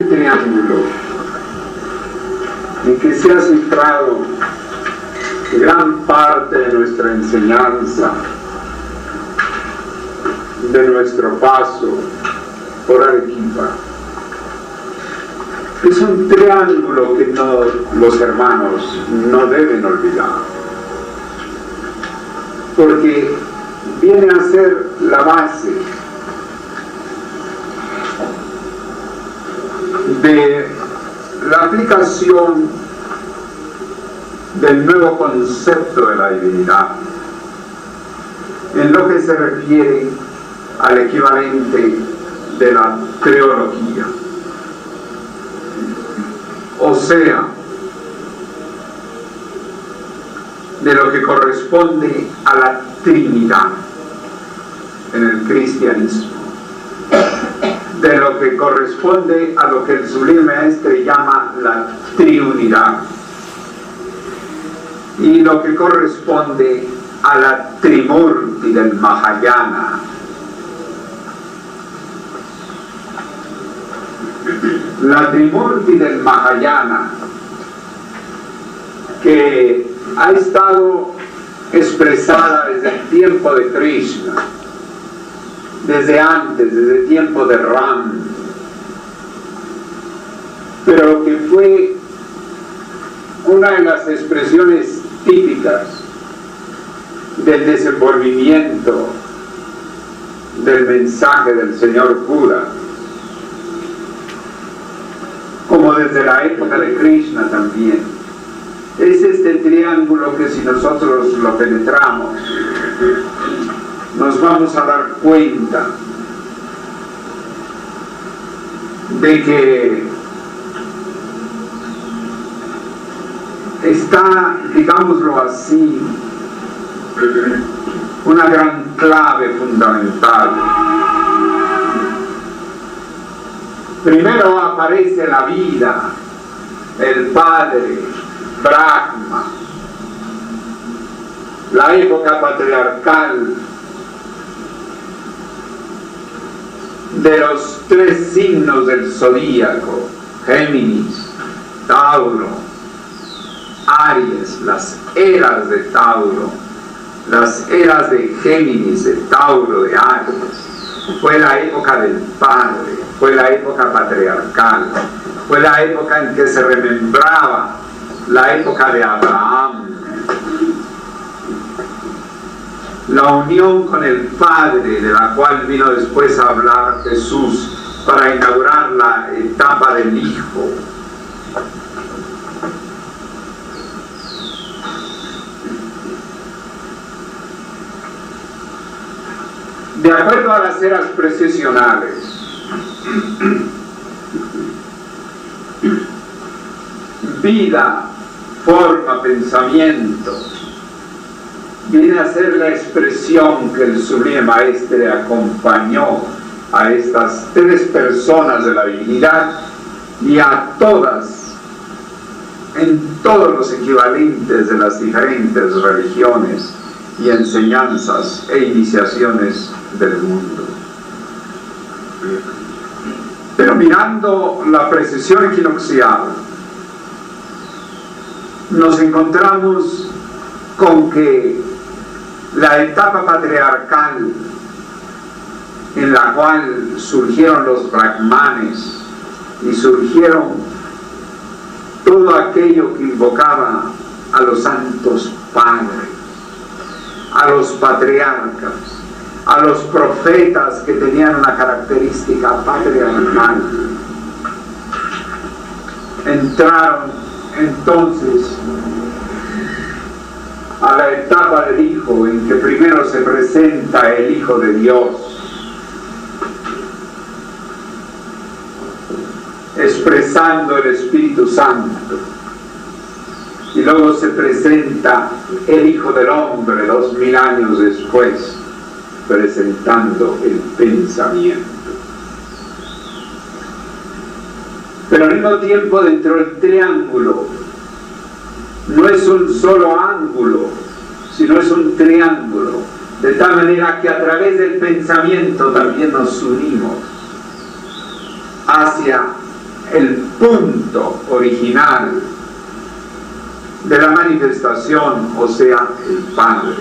un triángulo en que se ha centrado gran parte de nuestra enseñanza, de nuestro paso por Arequipa. Es un triángulo que los hermanos no deben olvidar, porque viene a ser la base de la aplicación del nuevo concepto de la divinidad en lo que se refiere al equivalente de la teología, o sea, de lo que corresponde a la Trinidad en el cristianismo, de lo que corresponde a lo que el Sublime Maestre llama la triunidad, y lo que corresponde a la Trimurti del Mahayana. La Trimurti del Mahayana, que ha estado expresada desde el tiempo de Krishna, desde antes, desde el tiempo de Ram, pero que fue una de las expresiones típicas del desenvolvimiento del mensaje del señor Buda, como desde la época de Krishna también. Es este triángulo que, si nosotros lo penetramos, nos vamos a dar cuenta de que está, digámoslo así, una gran clave fundamental. Primero aparece la vida, el Padre, Brahma, la época patriarcal de los tres signos del zodíaco: Géminis, Tauro, Aries, las eras de Tauro, las eras de Géminis, de Tauro, de Aries. Fue la época del Padre, fue la época patriarcal, fue la época en que se remembraba la época de Abraham, la unión con el Padre, de la cual vino después a hablar Jesús para inaugurar la etapa del Hijo. De acuerdo a las eras precesionales, vida, forma, pensamiento, viene a ser la expresión que el Sublime Maestre acompañó a estas tres personas de la divinidad y a todas, en todos los equivalentes de las diferentes religiones y enseñanzas e iniciaciones del mundo. Pero mirando la precesión equinoccial, nos encontramos con que la etapa patriarcal, en la cual surgieron los brahmanes y surgieron todo aquello que invocaba a los santos padres, a los patriarcas, a los profetas que tenían una característica patriarcal, entraron entonces a la etapa del Hijo, en que primero se presenta el Hijo de Dios, expresando el Espíritu Santo, y luego se presenta el Hijo del Hombre 2000 años después, presentando el pensamiento. Pero al mismo tiempo, dentro del triángulo, no es un solo ángulo, sino es un triángulo, de tal manera que a través del pensamiento también nos unimos hacia el punto original de la manifestación, o sea, el Padre.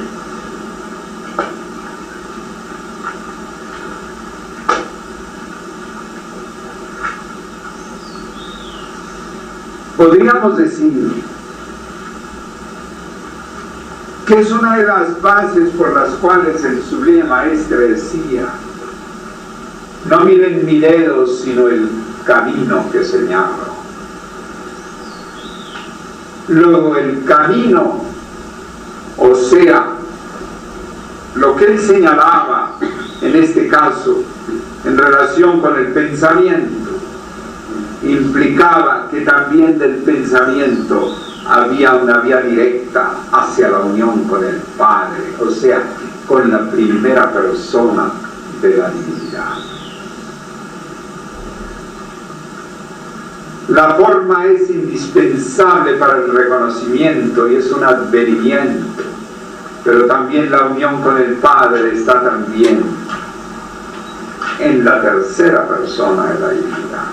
Podríamos decir que es una de las bases por las cuales el Sublime Maestre decía: no miren mi dedo, sino el camino que señalo. Luego el camino, o sea, lo que él señalaba, en este caso, en relación con el pensamiento, implicaba que también del pensamiento había una vía directa hacia la unión con el Padre, o sea, con la primera persona de la divinidad. La forma es indispensable para el reconocimiento y es un advenimiento, pero también la unión con el Padre está también en la tercera persona de la divinidad.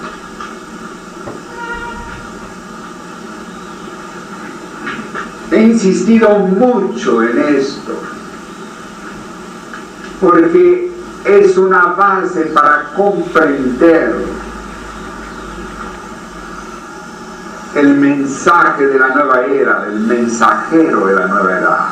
He insistido mucho en esto porque es una base para comprender el mensaje de la nueva era, el mensajero de la nueva edad.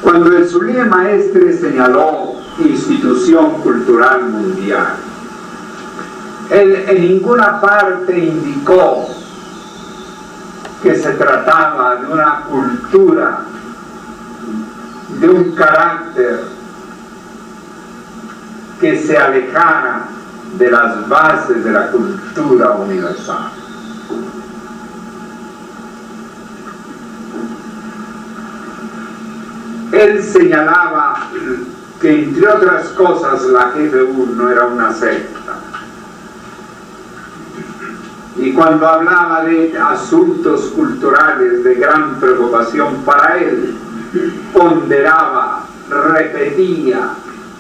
Cuando el Sublime Maestre señaló institución cultural mundial, él en ninguna parte indicó que se trataba de una cultura, de un carácter que se alejara de las bases de la cultura universal. Él señalaba que, entre otras cosas, la GFU no era una secta. Y cuando hablaba de asuntos culturales de gran preocupación para él, ponderaba, repetía,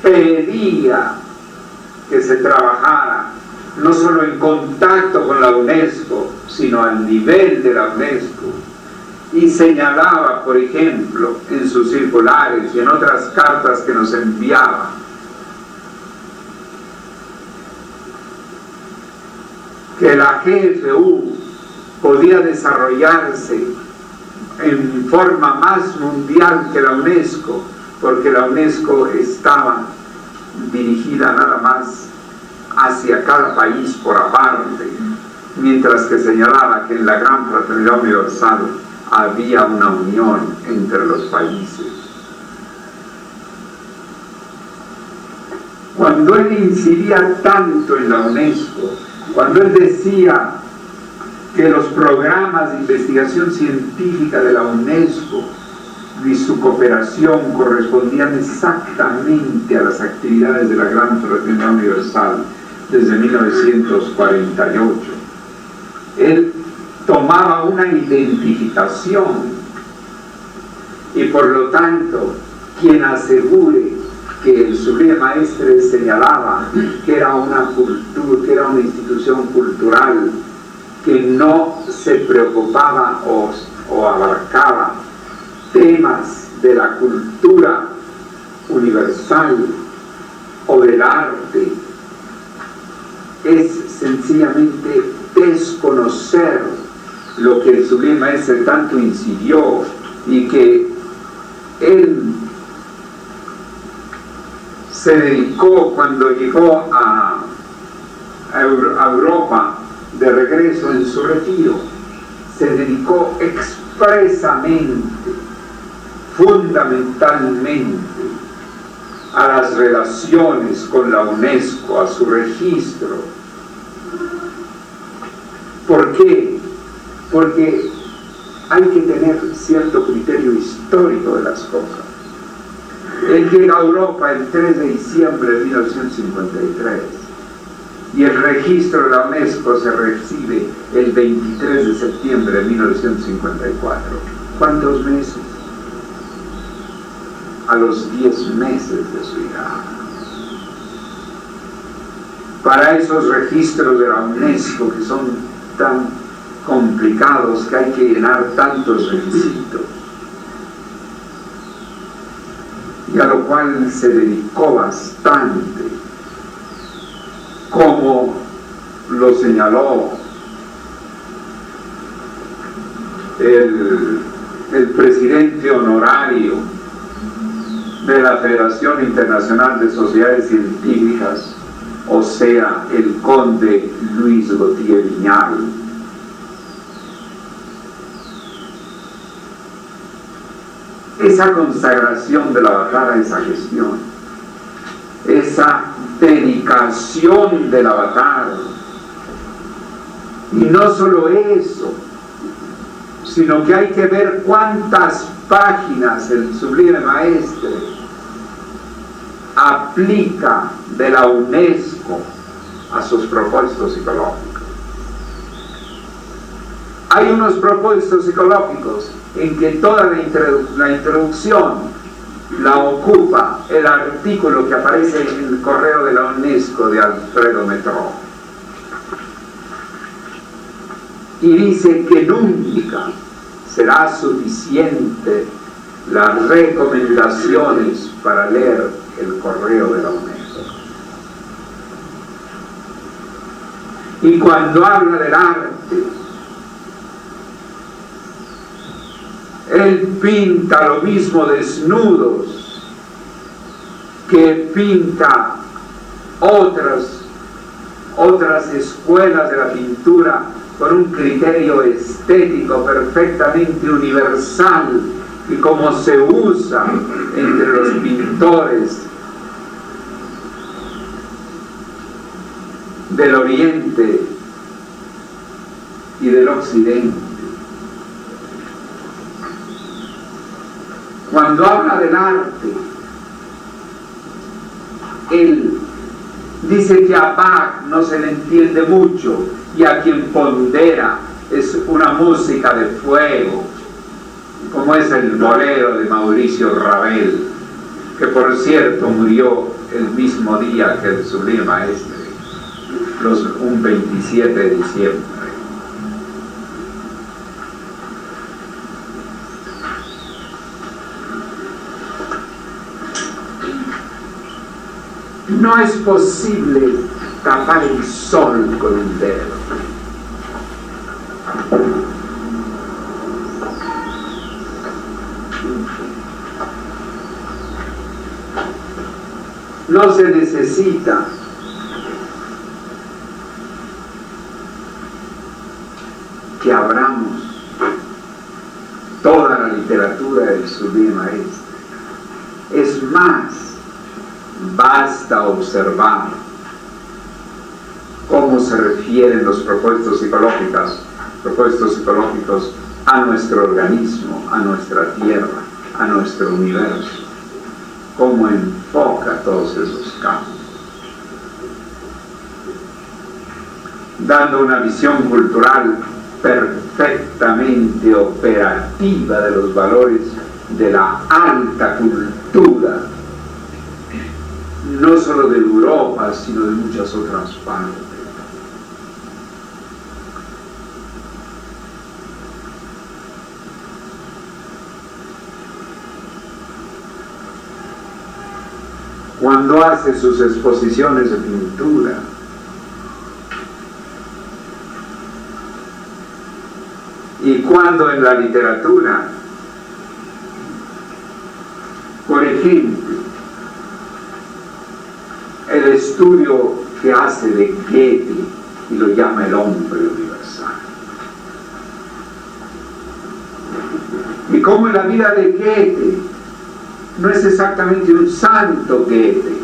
pedía que se trabajara no solo en contacto con la UNESCO, sino al nivel de la UNESCO. Y señalaba, por ejemplo, en sus circulares y en otras cartas que nos enviaba, que la GFU podía desarrollarse en forma más mundial que la UNESCO, porque la UNESCO estaba dirigida nada más hacia cada país por aparte, mientras que señalaba que en la Gran Fraternidad Universal había una unión entre los países. Cuando él incidía tanto en la UNESCO, cuando él decía que los programas de investigación científica de la UNESCO y su cooperación correspondían exactamente a las actividades de la Gran Fraternidad Universal desde 1948, él tomaba una identificación, y por lo tanto quien asegure que el Sublime Maestre señalaba que era una cultura, que era una institución cultural que no se preocupaba o abarcaba temas de la cultura universal o del arte, es sencillamente desconocer lo que el Sublime Maestre tanto incidió, y que él se dedicó cuando llegó a Europa de regreso en su retiro, se dedicó expresamente, fundamentalmente, a las relaciones con la UNESCO, a su registro. ¿Por qué? Porque hay que tener cierto criterio histórico de las cosas. Él llega a Europa el 3 de diciembre de 1953 y el registro de la UNESCO se recibe el 23 de septiembre de 1954. ¿Cuántos meses? A los 10 meses de su llegada. Para esos registros de la UNESCO, que son tan complicados, que hay que llenar tantos requisitos, y a lo cual se dedicó bastante, como lo señaló el presidente honorario de la Federación Internacional de Sociedades Científicas, o sea, el conde Luis Gautier Viñal. Esa consagración de la batalla, esa gestión, esa dedicación de la batalla, y no solo eso, sino que hay que ver cuántas páginas el Sublime Maestre aplica de la UNESCO a sus propósitos psicológicos. Hay unos propósitos psicológicos en que toda la introducción la ocupa el artículo que aparece en el correo de la UNESCO de Alfredo Metró, y dice que nunca será suficiente las recomendaciones para leer el correo de la UNESCO. Y cuando habla del arte, él pinta lo mismo desnudos que pinta otras escuelas de la pintura con un criterio estético perfectamente universal, y como se usa entre los pintores del Oriente y del Occidente. Cuando habla del arte, él dice que a Bach no se le entiende mucho, y a quien pondera es una música de fuego, como es el bolero de Mauricio Ravel, que por cierto murió el mismo día que el Sublime Maestre, un 27 de diciembre. No es posible tapar el sol con un dedo. No se necesita que abramos toda la literatura del Sublime Maestre. Es más, basta observar cómo se refieren los propósitos psicológicos a nuestro organismo, a nuestra tierra, a nuestro universo, cómo enfoca todos esos campos, dando una visión cultural perfectamente operativa de los valores de la alta cultura, no solo de Europa, sino de muchas otras partes. Cuando hace sus exposiciones de pintura, y cuando en la literatura, por ejemplo, el estudio que hace de Goethe y lo llama el hombre universal, y como en la vida de Goethe no es exactamente un santo Goethe,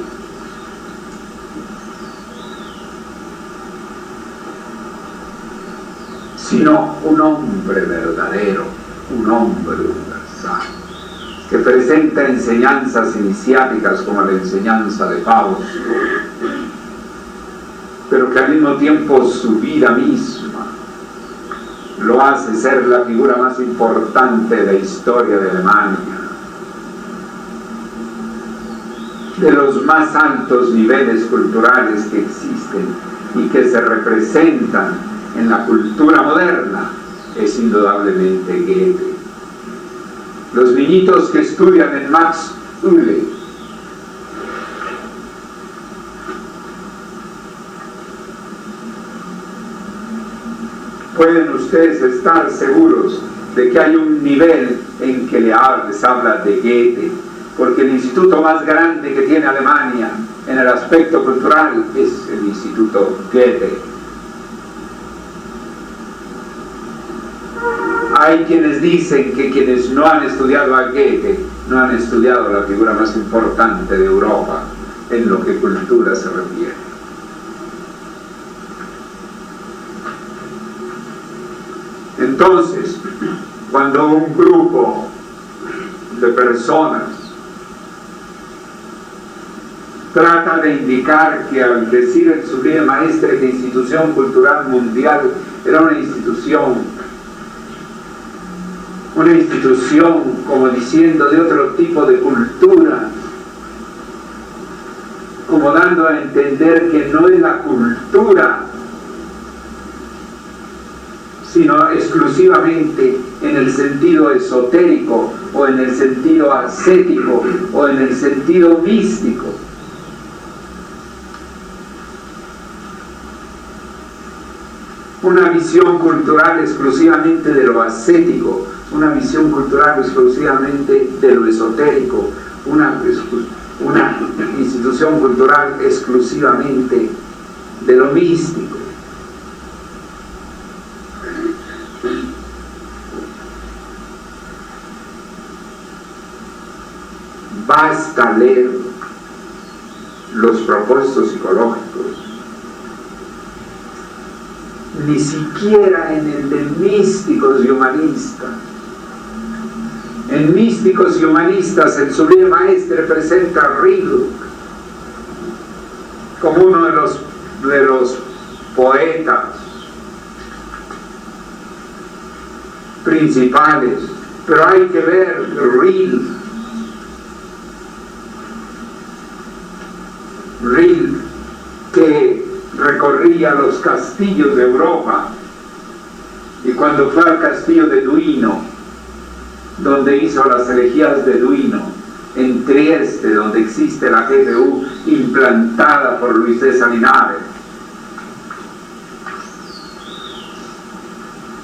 sino un hombre verdadero, un hombre universal, que presenta enseñanzas iniciáticas como la enseñanza de Fausto, pero que al mismo tiempo su vida misma lo hace ser la figura más importante de la historia de Alemania, de los más altos niveles culturales que existen y que se representan en la cultura moderna, es indudablemente Goethe. Los niñitos que estudian en Max Uhle pueden ustedes estar seguros de que hay un nivel en que les habla de Goethe, porque el instituto más grande que tiene Alemania en el aspecto cultural es el Instituto Goethe. Hay quienes dicen que quienes no han estudiado a Goethe no han estudiado la figura más importante de Europa en lo que cultura se refiere. Entonces, cuando un grupo de personas trata de indicar que al decir el Sublime Maestre que institución cultural mundial era una institución como diciendo de otro tipo de cultura, como dando a entender que no es la cultura, sino exclusivamente en el sentido esotérico, o en el sentido ascético, o en el sentido místico. Una visión cultural exclusivamente de lo ascético, una visión cultural exclusivamente de lo esotérico, una institución cultural exclusivamente de lo místico. Basta leer los propósitos psicológicos, ni siquiera en el de místicos y humanistas. En místicos y humanistas el Sublime Maestre presenta a Rilke como uno de los poetas principales, pero hay que ver Rilke que recorría los castillos de Europa, y cuando fue al castillo de Duino, donde hizo las elegías de Duino, en Trieste, donde existe la GPU implantada por Luis César Linares,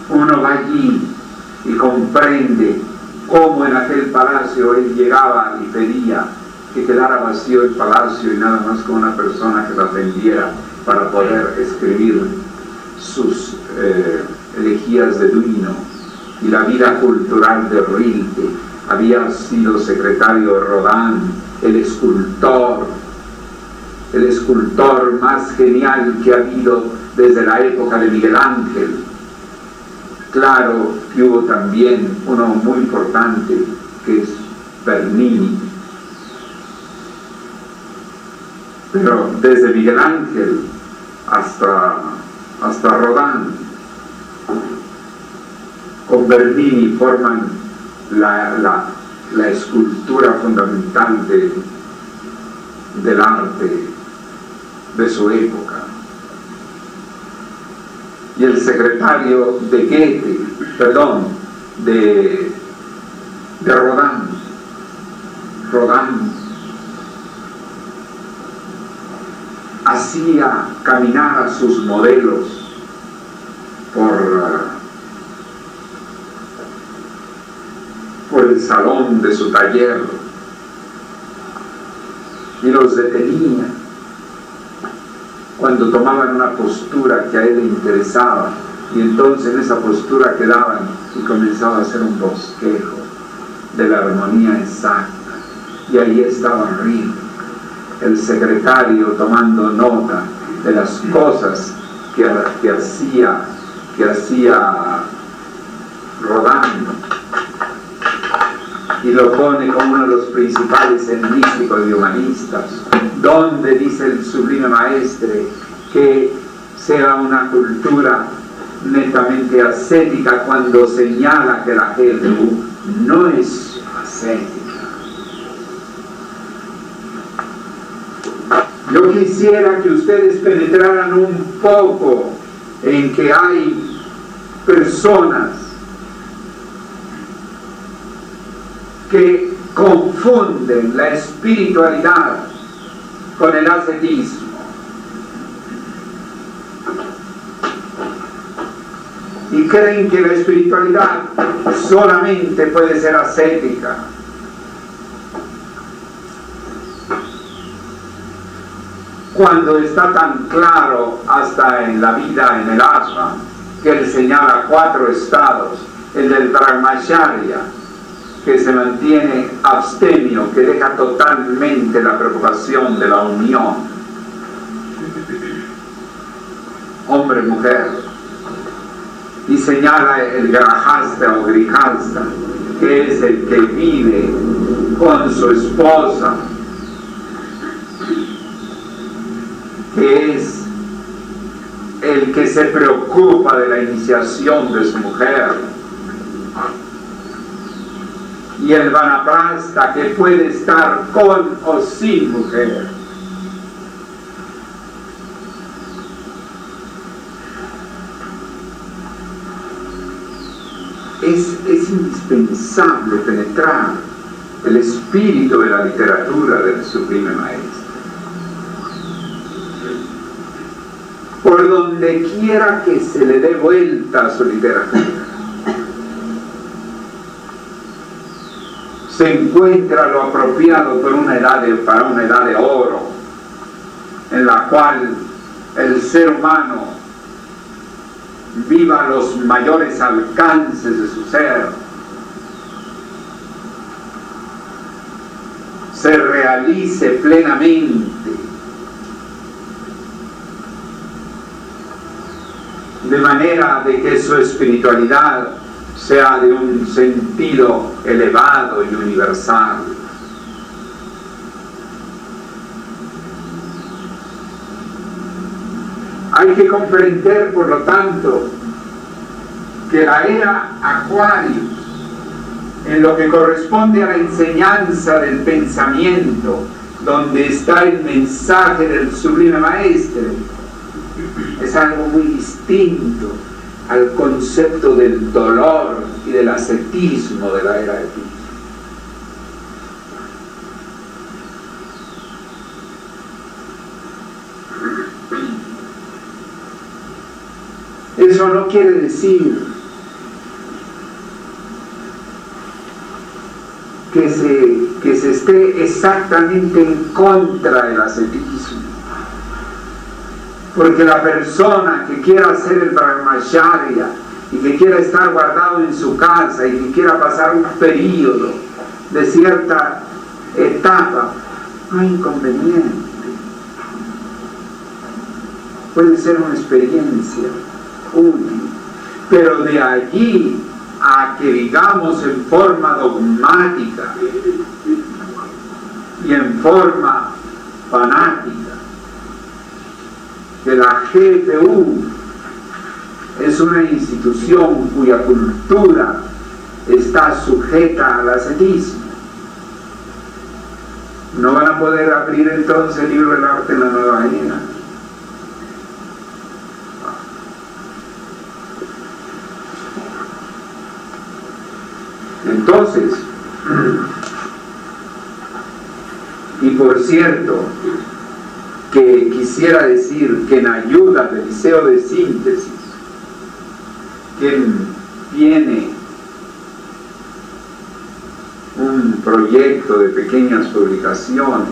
uno va allí y comprende cómo en aquel palacio él llegaba y pedía que quedara vacío el palacio y nada más con una persona que lo atendiera para poder escribir sus elegías de Duino. Y la vida cultural de Rilke. Había sido secretario de Rodin, el escultor más genial que ha habido desde la época de Miguel Ángel. Claro que hubo también uno muy importante que es Bernini, pero desde Miguel Ángel hasta Rodin, con Bernini forman la escultura fundamental del arte de su época. Y el secretario de Rodin hacía caminar a sus modelos por el salón de su taller y los detenía cuando tomaban una postura que a él le interesaba, y entonces en esa postura quedaban y comenzaba a hacer un bosquejo de la armonía exacta, y ahí estaba Rilke, el secretario, tomando nota de las cosas que hacía Rodin, y lo pone como uno de los principales en místicos y humanistas, donde dice el Sublime Maestre que sea una cultura netamente ascética cuando señala que la GFU no es ascética. Yo quisiera que ustedes penetraran un poco en que hay personas que confunden la espiritualidad con el ascetismo. Y creen que la espiritualidad solamente puede ser ascética. Cuando está tan claro hasta en la vida en el ashram, que él señala 4 estados: el del brahmacharya, que se mantiene abstemio, que deja totalmente la preocupación de la unión, hombre-mujer, y señala el grahasta o grihasta, que es el que vive con su esposa, que es el que se preocupa de la iniciación de su mujer, y el vanaprastha, que puede estar con o sin mujer. Es indispensable penetrar el espíritu de la literatura del Sublime Maestro. Por donde quiera que se le dé vuelta a su literatura, se encuentra lo apropiado para una edad de oro, en la cual el ser humano viva los mayores alcances de su ser, se realice plenamente, de manera de que su espiritualidad sea de un sentido elevado y universal. Hay que comprender, por lo tanto, que la era Aquarius, en lo que corresponde a la enseñanza del pensamiento, donde está el mensaje del Sublime Maestre, es algo muy distinto al concepto del dolor y del ascetismo de la era de Pisces. Eso no quiere decir que se esté exactamente en contra del ascetismo, porque la persona que quiera hacer el brahmacharya y que quiera estar guardado en su casa y que quiera pasar un periodo de cierta etapa, no hay inconveniente. Puede ser una experiencia útil, pero de allí a que digamos en forma dogmática y en forma fanática que la GFU es una institución cuya cultura está sujeta al ascetismo, no van a poder abrir entonces el libro del arte en la nueva era. Entonces, y por cierto, que quisiera decir que en ayuda del Liceo de Síntesis, quien tiene un proyecto de pequeñas publicaciones,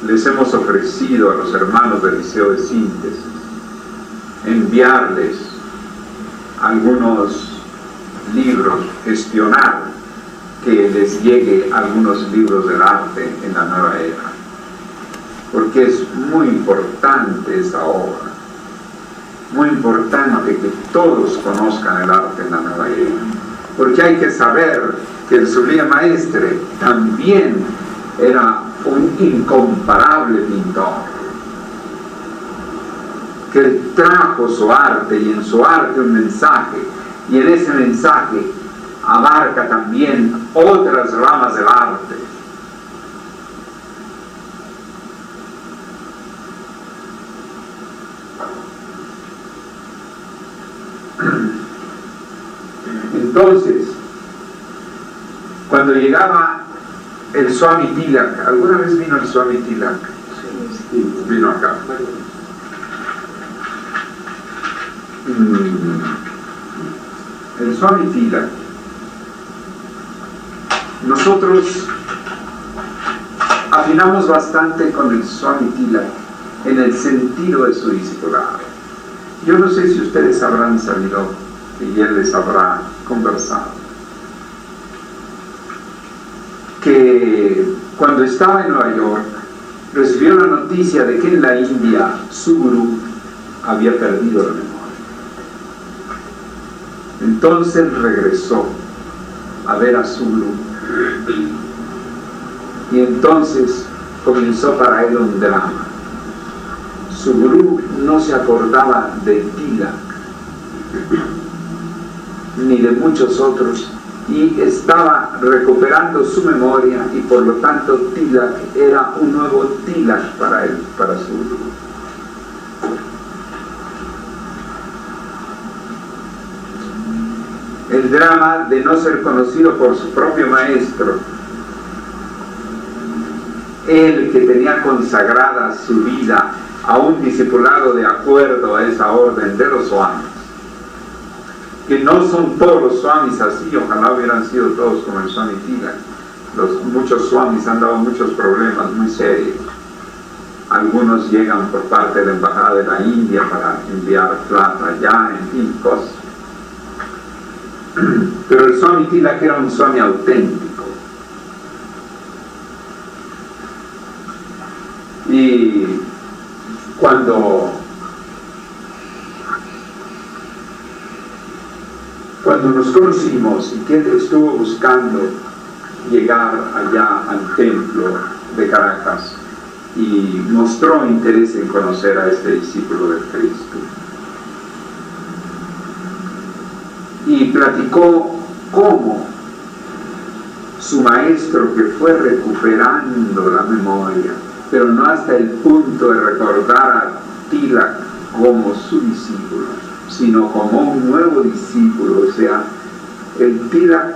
les hemos ofrecido a los hermanos del Liceo de Síntesis enviarles algunos libros, gestionar que les llegue algunos libros del arte en la nueva era, porque es muy importante esa obra, muy importante que todos conozcan el arte en la nueva era, porque hay que saber que el Sublime Maestre también era un incomparable pintor, que él trajo su arte y en su arte un mensaje, y en ese mensaje abarca también otras ramas del arte. Entonces, cuando llegaba el Swami Tilak, ¿alguna vez vino el Swami Tilak? Sí, vino acá. El Swami Tilak, nosotros afinamos bastante con el Swami Tilak en el sentido de su discipulado. Yo no sé si ustedes habrán sabido y él les habrá conversado que cuando estaba en Nueva York recibió la noticia de que en la India su gurú había perdido la memoria. Entonces regresó a ver a su gurú y entonces comenzó para él un drama. Su gurú no se acordaba de Tilak ni de muchos otros y estaba recuperando su memoria, y por lo tanto Tilak era un nuevo Tilak para él, para su gurú. El drama de no ser conocido por su propio maestro, él que tenía consagrada su vida a un discipulado de acuerdo a esa orden de los swamis, que no son todos los swamis así, ojalá hubieran sido todos como el Swami Tilak. Muchos swamis han dado muchos problemas muy serios. Algunos llegan por parte de la embajada de la India para enviar plata allá, en fin, cosas. Pero el Swami Tilak era un swami auténtico. Y cuando nos conocimos y que él estuvo buscando llegar allá al templo de Caracas y mostró interés en conocer a este discípulo del Cristo, y platicó cómo su maestro, que fue recuperando la memoria, pero no hasta el punto de recordar a Tilak como su discípulo, sino como un nuevo discípulo. O sea, el Tilak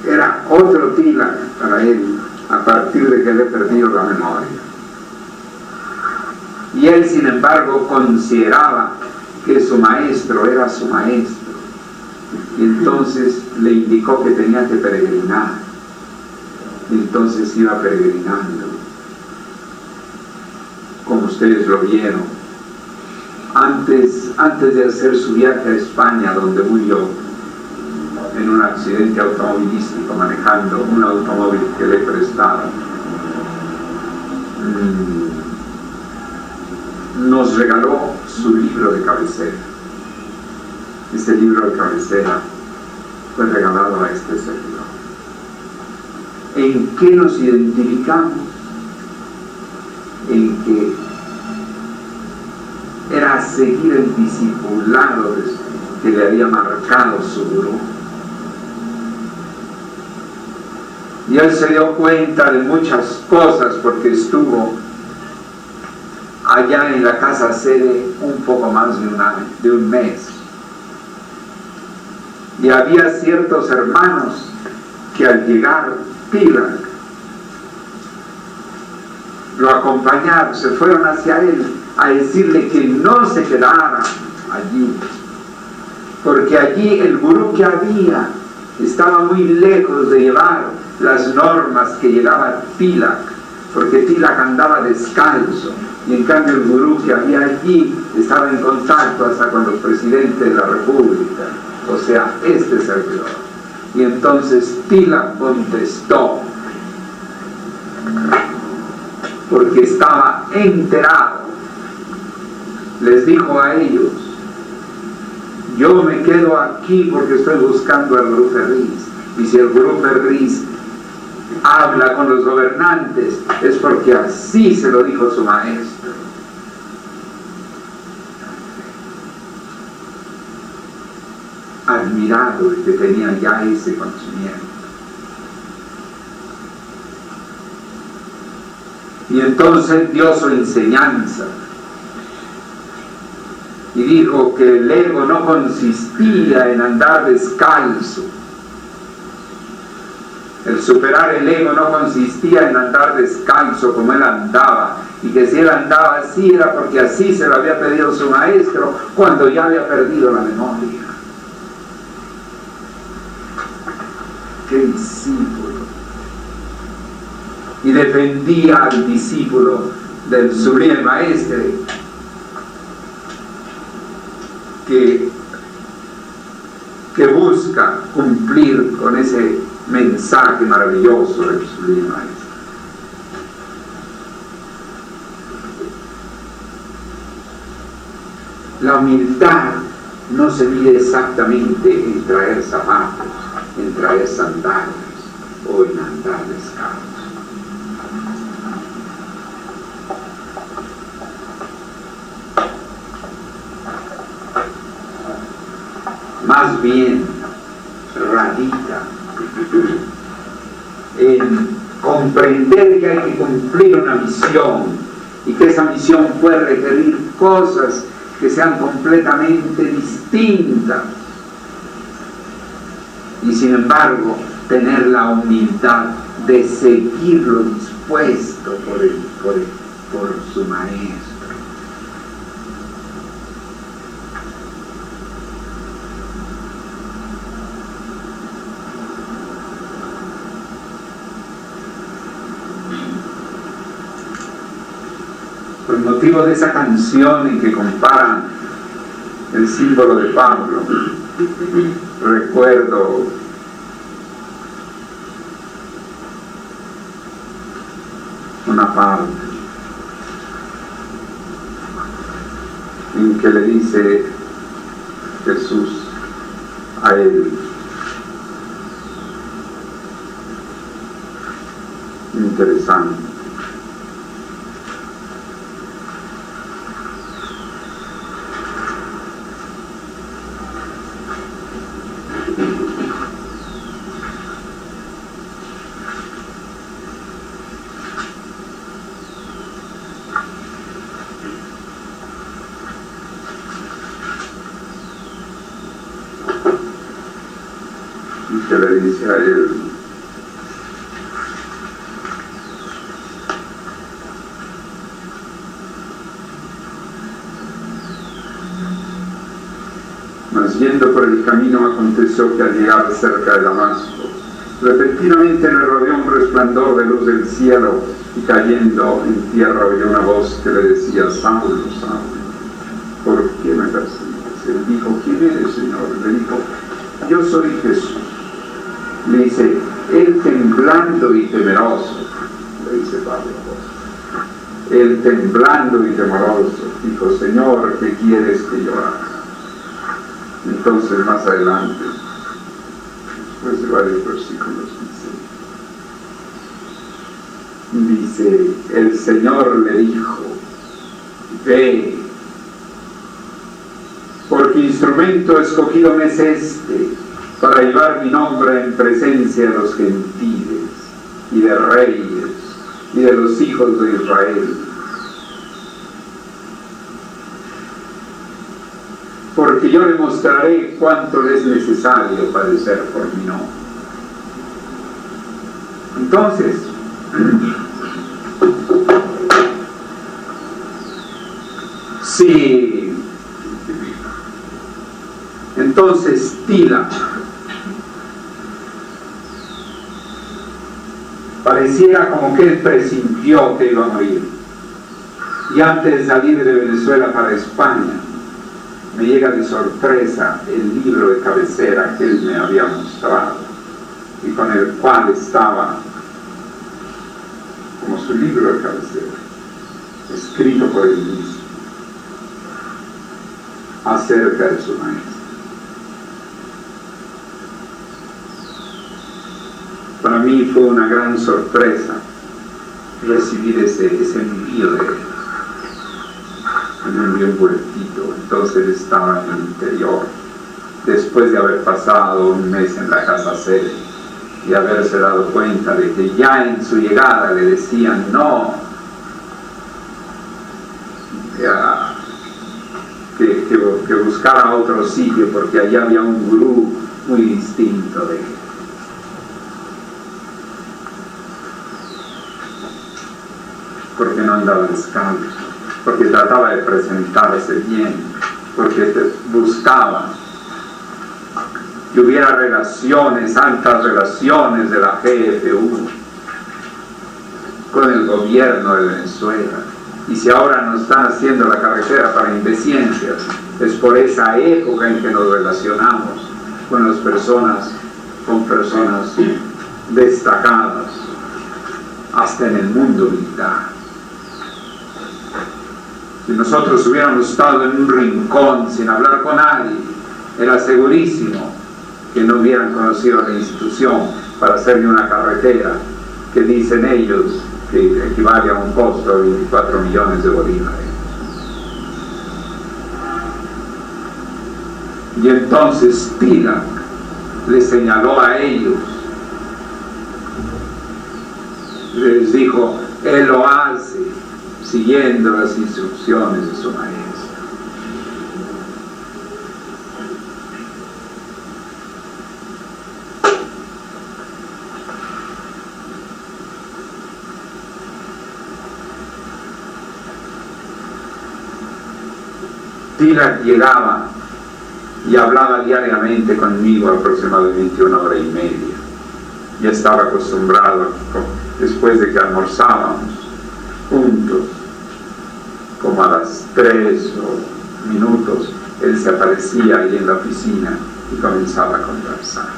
era otro Tilak para él a partir de que le perdió la memoria. Y él, sin embargo, consideraba que su maestro era su maestro, y entonces le indicó que tenía que peregrinar. Y entonces iba peregrinando, como ustedes lo vieron. Antes de hacer su viaje a España, donde murió en un accidente automovilístico manejando un automóvil que le prestaron, nos regaló su libro de cabecera. Este libro de cabecera fue regalado a este servidor. ¿En qué nos identificamos? En que era seguir el discipulado que le había marcado su gurú. Y él se dio cuenta de muchas cosas porque estuvo allá en la casa sede un poco más de un mes. Y había ciertos hermanos que al llegar Tilak lo acompañaron, se fueron hacia él a decirle que no se quedara allí, porque allí el gurú que había estaba muy lejos de llevar las normas que llevaba Tilak, porque Tilak andaba descalzo, y en cambio el gurú que había allí estaba en contacto hasta con los presidentes de la República, o sea, este servidor. Y entonces Tilak contestó, porque estaba enterado, les dijo a ellos: yo me quedo aquí porque estoy buscando al gurú Ferriz, y si el gurú Ferriz habla con los gobernantes es porque así se lo dijo su maestro. admirado y que tenía ya ese conocimiento. Y entonces dio su enseñanza y dijo que el ego no consistía en andar descalzo. El superar el ego no consistía en andar descalzo como él andaba, y que si él andaba así era porque así se lo había pedido su maestro cuando ya había perdido la memoria. ¡Qué discípulo! Y defendía al discípulo del sublime maestre que busca cumplir con ese mensaje maravilloso del sublime maestro. La humildad no se mide exactamente en traer zapatos, en traer sandalias o en andar descalzo. Más bien radica en comprender que hay que cumplir una misión y que esa misión puede requerir cosas que sean completamente distintas, y sin embargo tener la humildad de seguirlo dispuesto por su maestro. Por motivo de esa canción en que comparan el símbolo de Pablo, recuerdo una parte en que le dice Jesús a él: interesante. Que le dice a él: mas yendo por el camino aconteció que al llegar cerca de Damasco, repentinamente le rodeó un resplandor de luz del cielo, y cayendo en tierra oyó una voz que le decía: Saulo, Saulo, ¿por qué me persigues? Él dijo: ¿quién eres, Señor? Le dijo: yo soy Jesús. Le dice: él temblando y temeroso, le dice Pablo, él temblando y temeroso dijo: Señor, ¿qué quieres que yo haga? Entonces más adelante, después de varios versículos, dice, el Señor le dijo: ve, porque instrumento escogido me es este, para llevar mi nombre en presencia de los gentiles y de reyes y de los hijos de Israel. Porque yo le mostraré cuánto le es necesario padecer por mi nombre. Entonces, sí, entonces Tila pareciera como que él presintió que iba a morir, y antes de salir de Venezuela para España me llega de sorpresa el libro de cabecera que él me había mostrado y con el cual estaba como su libro de cabecera, escrito por él mismo acerca de su maestro. Para mí fue una gran sorpresa recibir ese envío de él. Me envió un boletito, entonces él estaba en el interior después de haber pasado un mes en la casa sede y haberse dado cuenta de que ya en su llegada le decían no, que buscara otro sitio porque allá había un gurú muy distinto de él. Porque no andaba descalzo, porque trataba de presentarse bien, porque buscaba que hubiera relaciones, altas relaciones de la GFU con el gobierno de Venezuela. Y si ahora nos están haciendo la carretera para indeciencias, es por esa época en que nos relacionamos con las personas, con personas destacadas, hasta en el mundo militar. Si nosotros hubiéramos estado en un rincón sin hablar con nadie, era segurísimo que no hubieran conocido la institución para hacerle una carretera que dicen ellos que equivale a un costo de 24 millones de bolívares. Y entonces Tilak les señaló a ellos, les dijo, él lo hace siguiendo las instrucciones de su maestro. Tilak llegaba y hablaba diariamente conmigo aproximadamente 1 hora y media. Ya estaba acostumbrado, después de que almorzábamos juntos, como a las 3 minutos, él se aparecía ahí en la oficina y comenzaba a conversar.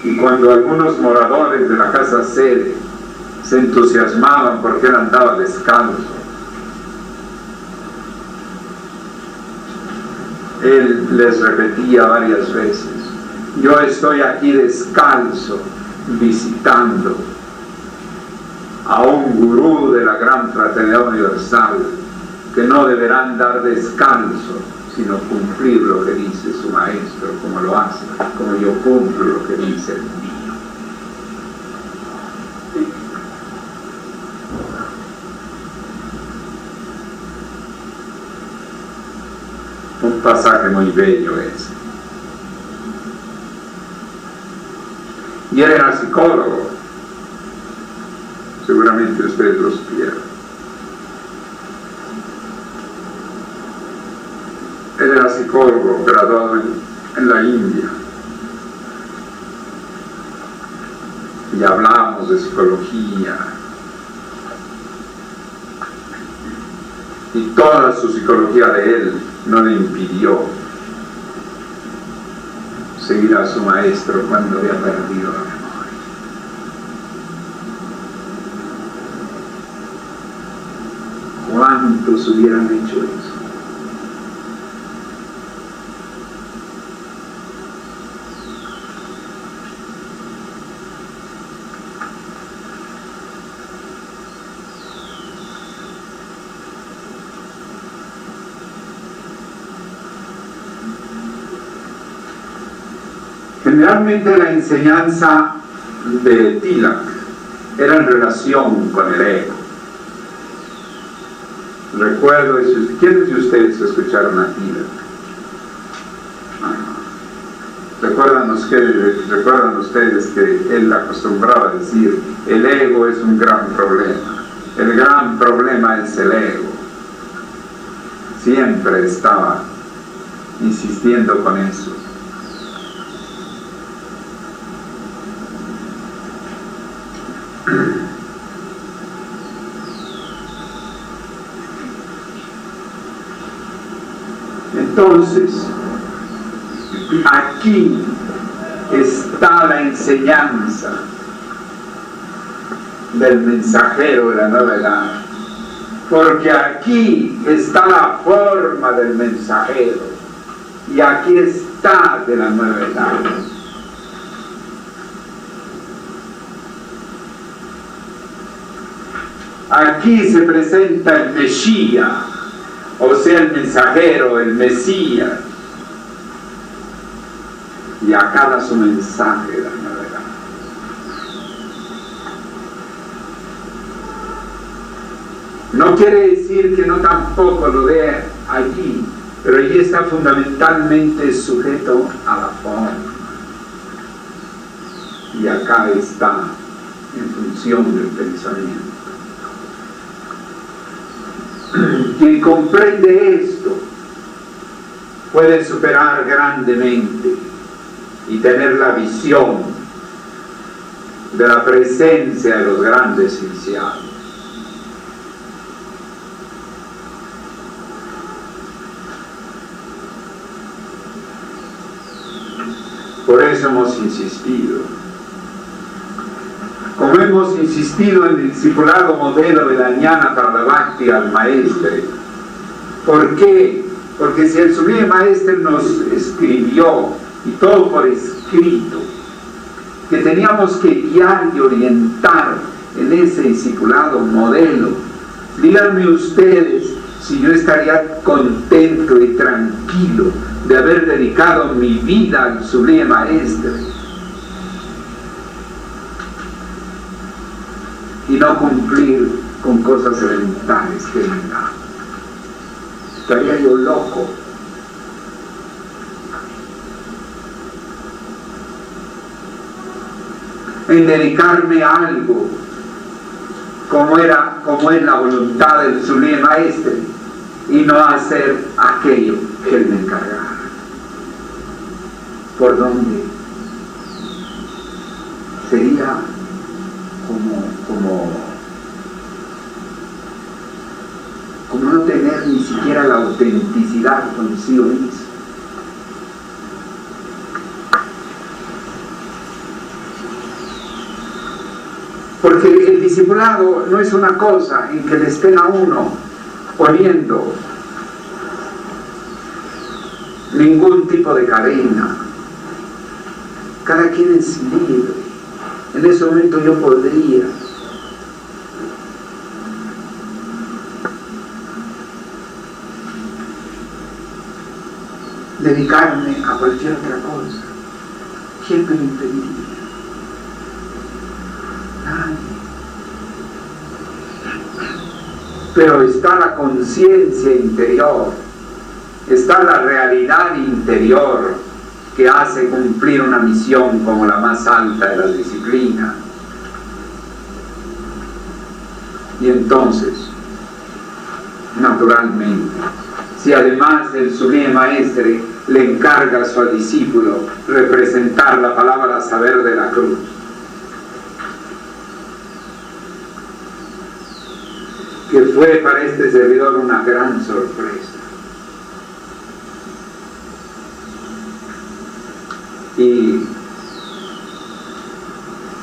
Y cuando algunos moradores de la casa sede se entusiasmaban porque él andaba descalzo, él les repetía varias veces, yo estoy aquí descalzo visitando a un gurú de la Gran Fraternidad Universal, que no deberán andar descalzo, sino cumplir lo que dice su maestro, como lo hace, como yo cumplo lo que dice el mío. Un pasaje muy bello ese. Y él era psicólogo, seguramente ustedes lo supieron. Él era psicólogo, graduado en la India. Y hablamos de psicología. Y toda su psicología de él no le impidió seguir a su maestro cuando había perdido la memoria. ¿Cuántos hubieran hecho eso? Generalmente la enseñanza de Tilak era en relación con el ego. Recuerdo, ¿quiénes de ustedes escucharon a Tilak? ¿Recuerdan ustedes que él acostumbraba a decir, el ego es un gran problema? El gran problema es el ego. Siempre estaba insistiendo con eso. Entonces, aquí está la enseñanza del mensajero de la nueva edad, porque aquí está la forma del mensajero y aquí está de la nueva edad. Aquí se presenta el Mesías, o sea el mensajero, el Mesías, y acaba su mensaje de la novedad. No quiere decir que no tampoco lo vea allí, pero allí está fundamentalmente sujeto a la forma. Y acá está en función del pensamiento. Quien comprende esto puede superar grandemente y tener la visión de la presencia de los grandes iniciados. Por eso hemos insistido. Como hemos insistido en el discipulado modelo de la ñana para la Bhakti al Maestre. ¿Por qué? Porque si el Sublime Maestre nos escribió, y todo por escrito, que teníamos que guiar y orientar en ese discipulado modelo, díganme ustedes si yo estaría contento y tranquilo de haber dedicado mi vida al Sublime Maestre y no cumplir con cosas elementales que me dan. Estaría yo loco. En dedicarme a algo como es la voluntad del Sublime Maestre y no hacer aquello que él me encargara. ¿Por dónde? Sería como no tener ni siquiera la autenticidad consigo mismo. Porque el discipulado no es una cosa en que le estén a uno poniendo ningún tipo de cadena. Cada quien es libre. En ese momento yo podría dedicarme a cualquier otra cosa. ¿Quién me lo impediría? Nadie. Pero está la conciencia interior, está la realidad interior que hace cumplir una misión como la más alta de las disciplinas. Y entonces, naturalmente, si además el Sublime Maestre le encarga a su discípulo representar la palabra saber de la cruz, que fue para este servidor una gran sorpresa. Y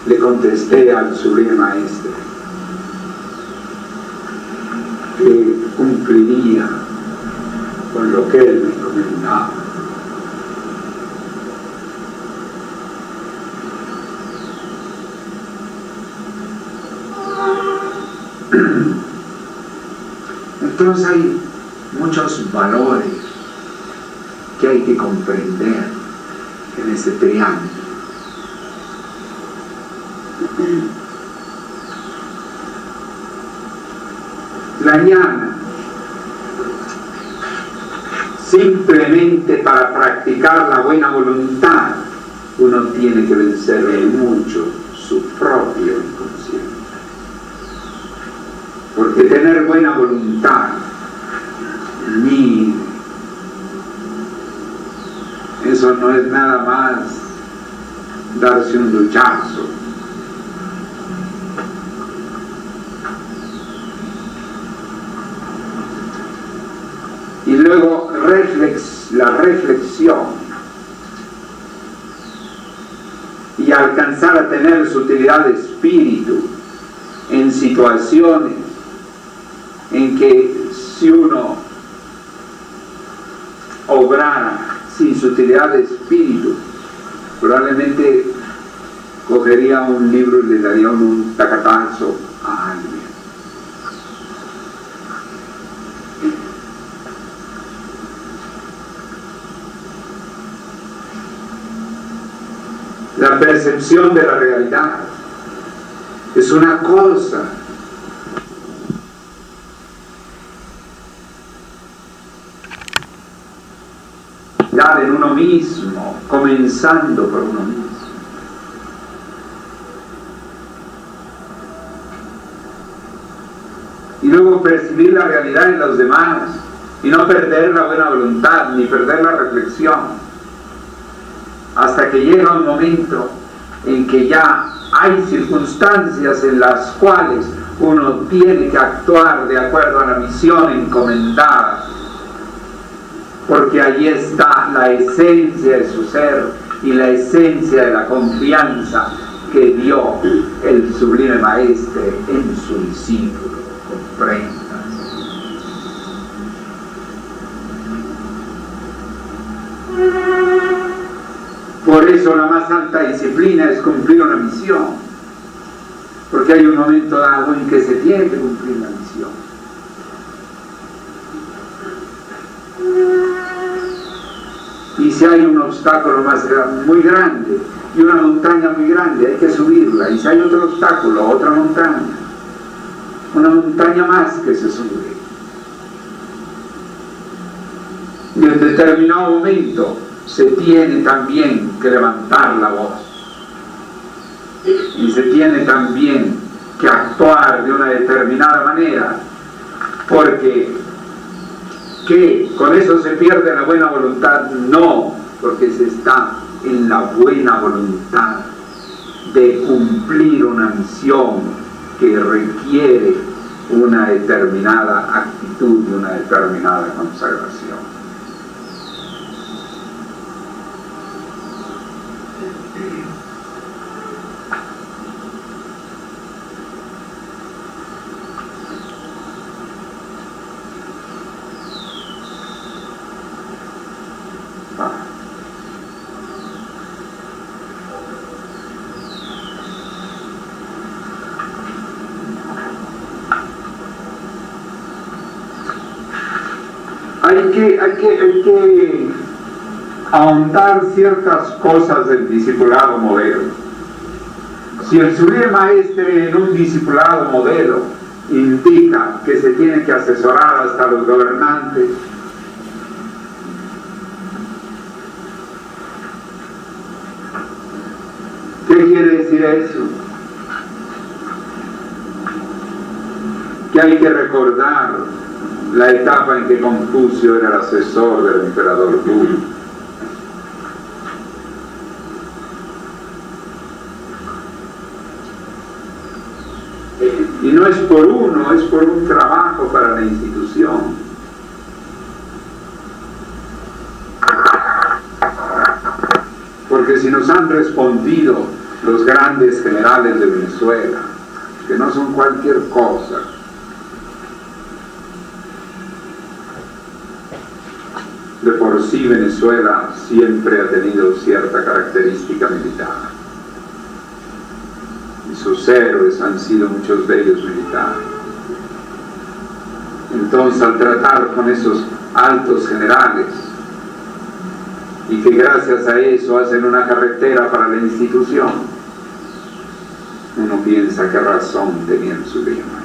le contesté al Sublime Maestre que cumpliría con lo que él me encomendaba. Entonces hay muchos valores que hay que comprender en ese triángulo. La ñana, simplemente para practicar la buena voluntad, uno tiene que vencer mucho su propio inconsciente. Porque tener buena voluntad, ni eso no es nada más darse un duchazo. Y luego la reflexión y alcanzar a tener su utilidad de espíritu en situaciones en que si uno obrara sin su utilidad de espíritu, probablemente cogería un libro y le daría un tacatazo a alguien. la percepción de la realidad. Es una cosa. En uno mismo, comenzando por uno mismo. Y luego percibir la realidad en los demás y no perder la buena voluntad ni perder la reflexión hasta que llega un momento en que ya hay circunstancias en las cuales uno tiene que actuar de acuerdo a la misión encomendada, porque allí está la esencia de su ser y la esencia de la confianza que dio el sublime Maestre en su discípulo. Comprenda. Por eso la más alta disciplina es cumplir una misión, porque hay un momento dado en que se tiene que cumplir la misión. Y si hay un obstáculo muy grande y una montaña muy grande, hay que subirla. Y si hay otro obstáculo, otra montaña, una montaña más que se sube. Y en determinado momento se tiene también que levantar la voz. Y se tiene también que actuar de una determinada manera, porque ¿qué? ¿Con eso se pierde la buena voluntad? No, porque se está en la buena voluntad de cumplir una misión que requiere una determinada actitud y una determinada consagración. Hay que ahondar ciertas cosas del discipulado modelo. Si el sublime Maestre en un discipulado modelo indica que se tiene que asesorar hasta los gobernantes, ¿qué quiere decir eso? Que hay que recordar la etapa en que Confucio era el asesor del emperador Wu. Y no es por uno, es por un trabajo para la institución. Porque si nos han respondido los grandes generales de Venezuela, que no son cualquier cosa, de por sí Venezuela siempre ha tenido cierta característica militar. Y sus héroes han sido muchos de ellos militares. Entonces, al tratar con esos altos generales, y que gracias a eso hacen una carretera para la institución, uno piensa qué razón tenía el sublime Maestro.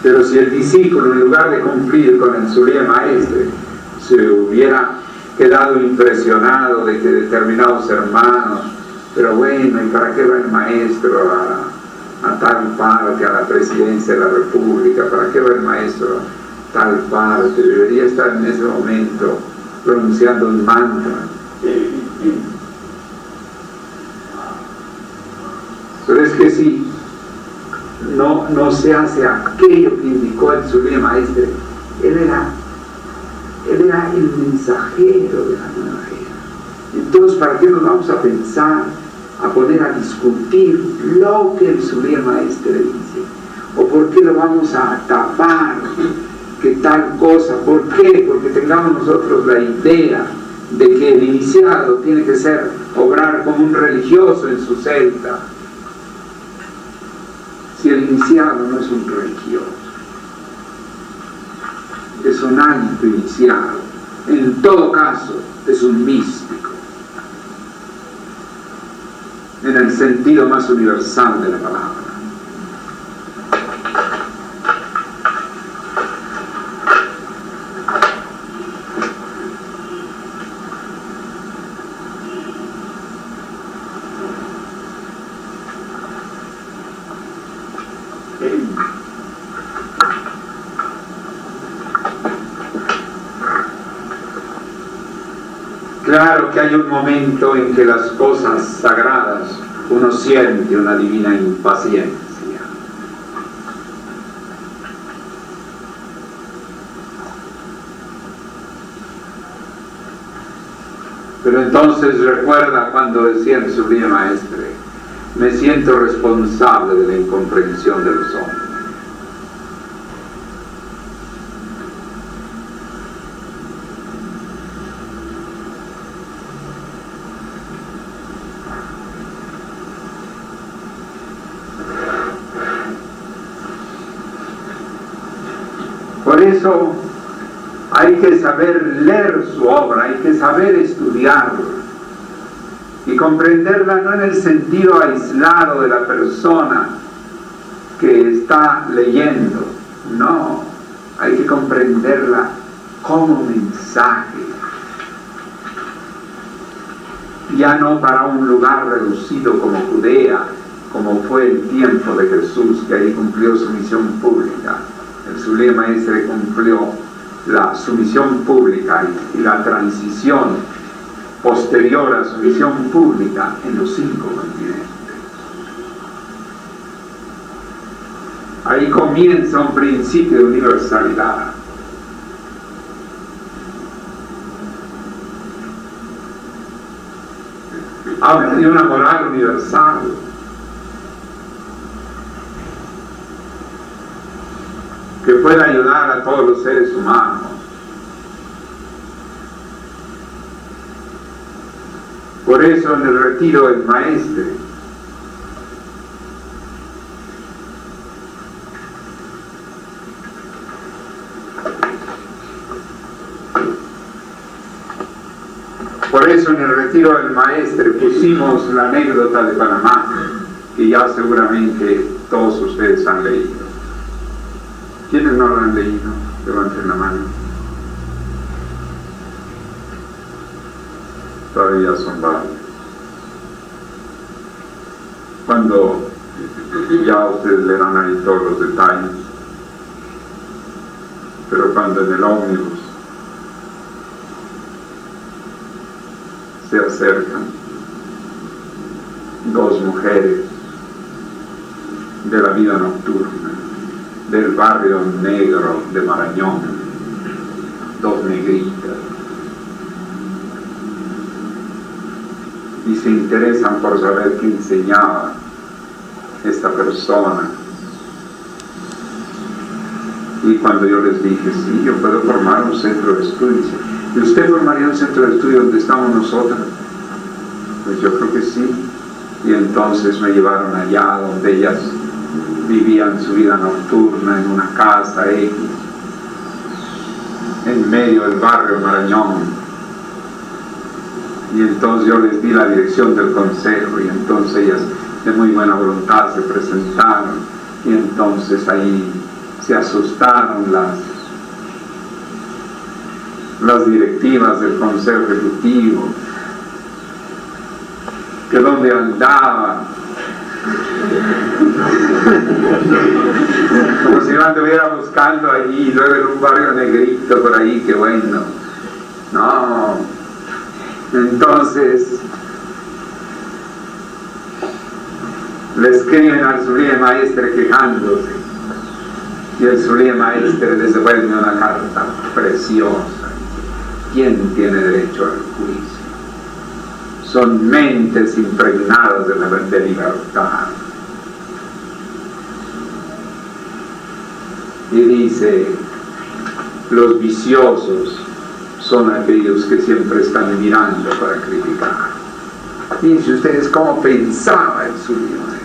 Pero si el discípulo, en lugar de cumplir con el sublime Maestre, se hubiera quedado impresionado de que determinados hermanos, pero bueno, ¿y para qué va el maestro a tal parte, a la presidencia de la República? ¿Para qué va el maestro a tal parte? Debería estar en ese momento pronunciando un mantra. Pero es que sí, no se hace aquello que indicó el sublime Maestre. Él era el mensajero de la nueva era. Entonces, ¿para qué nos vamos a pensar, a poner a discutir lo que el sublime Maestre dice? ¿O por qué lo vamos a tapar? ¿Qué tal cosa? ¿Por qué? Porque tengamos nosotros la idea de que el iniciado tiene que obrar como un religioso en su celda. Si el iniciado no es un religioso, es un alto iniciado, En todo caso, es un místico, en el sentido más universal de la palabra. Claro que hay un momento en que las cosas sagradas uno siente una divina impaciencia. Pero entonces recuerda cuando decía el Sublime Maestre, me siento responsable de la incomprensión de los hombres. Por eso hay que saber leer su obra, hay que saber estudiarla y comprenderla no en el sentido aislado de la persona que está leyendo, no, hay que comprenderla como mensaje, ya no para un lugar reducido como Judea, como fue el tiempo de Jesús, que ahí cumplió su misión pública. El Sublime Maestre cumplió su misión pública y la transición posterior a su misión pública en los 5 continentes. Ahí comienza un principio de universalidad. Habla de una moral universal. Que pueda ayudar a todos los seres humanos. Por eso en el retiro del Maestre pusimos la anécdota de Panamá, que ya seguramente todos ustedes han leído. ¿Quiénes no lo han leído? Levanten la mano. Todavía son varios. Cuando ya ustedes leerán ahí todos los detalles, pero cuando en el ómnibus se acercan 2 mujeres de la vida nocturna, del barrio negro de Marañón, 2 negritas, y se interesan por saber qué enseñaba esta persona. Y cuando yo les dije, sí, yo puedo formar un centro de estudios, ¿y usted formaría un centro de estudios donde estamos nosotros? Pues yo creo que sí. Y entonces me llevaron allá donde ellas vivían su vida nocturna en una casa X, en medio del barrio Marañón. Y entonces yo les di la dirección del consejo, y entonces ellas de muy buena voluntad se presentaron, y entonces ahí se asustaron las directivas del consejo ejecutivo, que dónde andaba, como si yo anduviera buscando allí, y luego en un barrio negrito por ahí, que bueno, no. Entonces le escriben al Sublime Maestre quejándose, y el Sublime Maestre les devuelve una carta preciosa. ¿Quién tiene derecho al juicio? Son mentes impregnadas de libertad. Y dice, los viciosos son aquellos que siempre están mirando para criticar. Fíjense ustedes cómo pensaba el Sublime Maestre.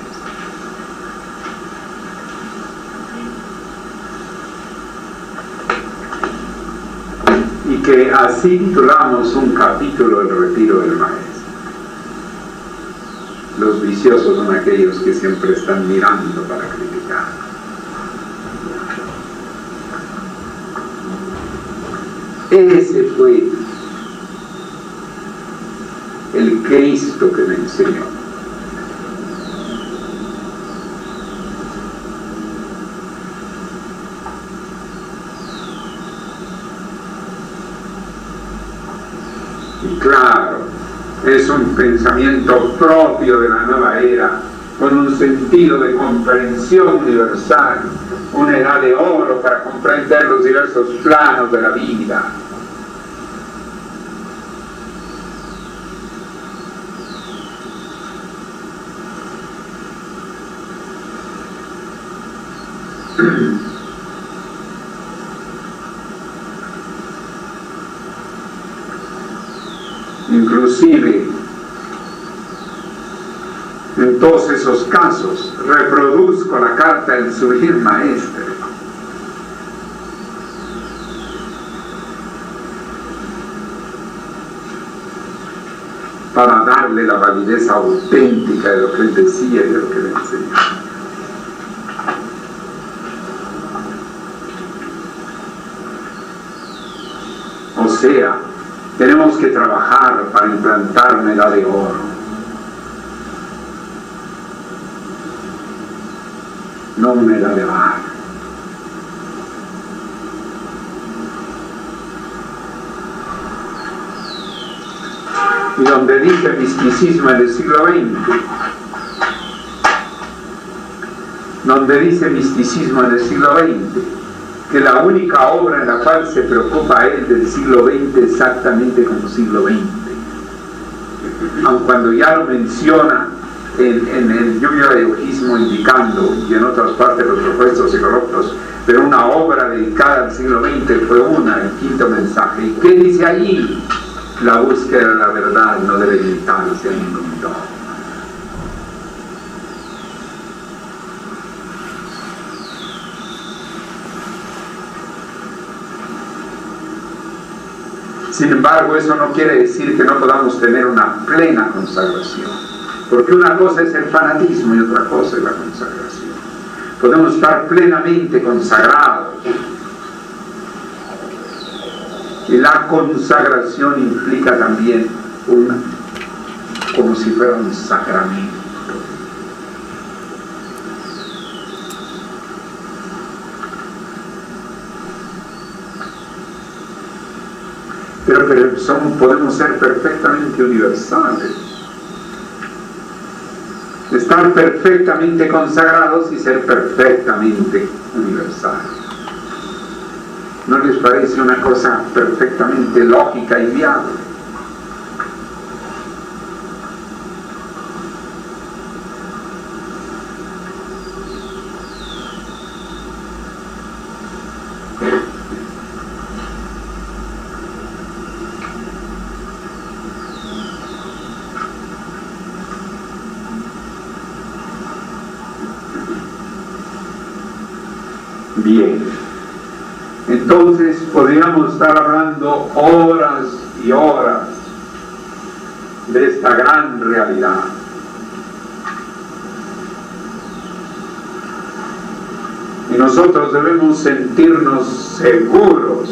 ¿Y que así titulamos un capítulo del retiro del maestro. Los viciosos son aquellos que siempre están mirando para criticar. Ese fue el Cristo que me enseñó. Y claro, es un pensamiento propio de la nueva era, con un sentido de comprensión universal, una edad de oro para comprender los diversos planos de la vida. Inclusive, en todos esos casos, reproduzco la carta del Sublime Maestre. Para darle la validez auténtica de lo que él decía y de lo que él enseñaba. O sea, tenemos que trabajar para implantar una edad de oro. No una edad de barro. Y donde dice misticismo en el siglo XX, que la única obra en la cual se preocupa él del siglo XX exactamente como siglo XX, aun cuando ya lo menciona en el Lluvia de Egoísmo indicando, y en otras partes los propuestos psicológicos, pero una obra dedicada al siglo XX fue el quinto mensaje. ¿Y qué dice allí? La búsqueda de la verdad no debe limitarse a ningún dogma. Sin embargo, eso no quiere decir que no podamos tener una plena consagración, porque una cosa es el fanatismo y otra cosa es la consagración. Podemos estar plenamente consagrados, y la consagración implica también como si fuera un sacramento. Pero podemos ser perfectamente universales. Estar perfectamente consagrados y ser perfectamente universales. ¿No les parece una cosa perfectamente lógica y viable? Bien, entonces podríamos estar hablando horas y horas de esta gran realidad. Y nosotros debemos sentirnos seguros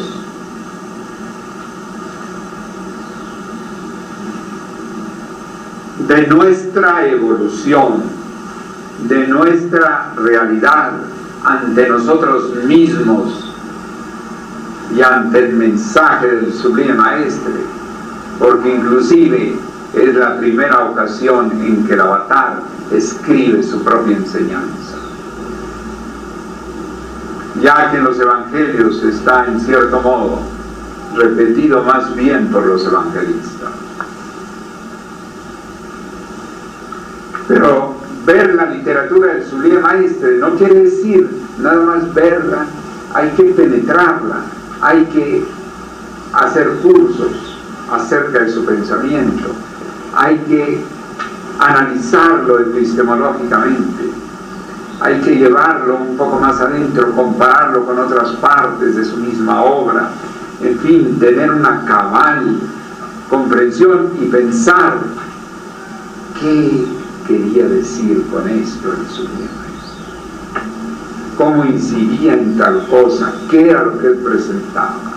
de nuestra evolución, de nuestra realidad ante nosotros mismos y ante el mensaje del Sublime Maestre, porque inclusive es la primera ocasión en que el avatar escribe su propia enseñanza, ya que en los evangelios está en cierto modo repetido más bien por los evangelistas. Pero ver la literatura del Sublime Maestre no quiere decir nada más verla, hay que penetrarla, hay que hacer cursos acerca de su pensamiento, hay que analizarlo epistemológicamente, hay que llevarlo un poco más adentro, compararlo con otras partes de su misma obra, en fin, tener una cabal comprensión y pensar qué quería decir con esto el Sublime Maestro, cómo incidía en tal cosa, qué era lo que él presentaba.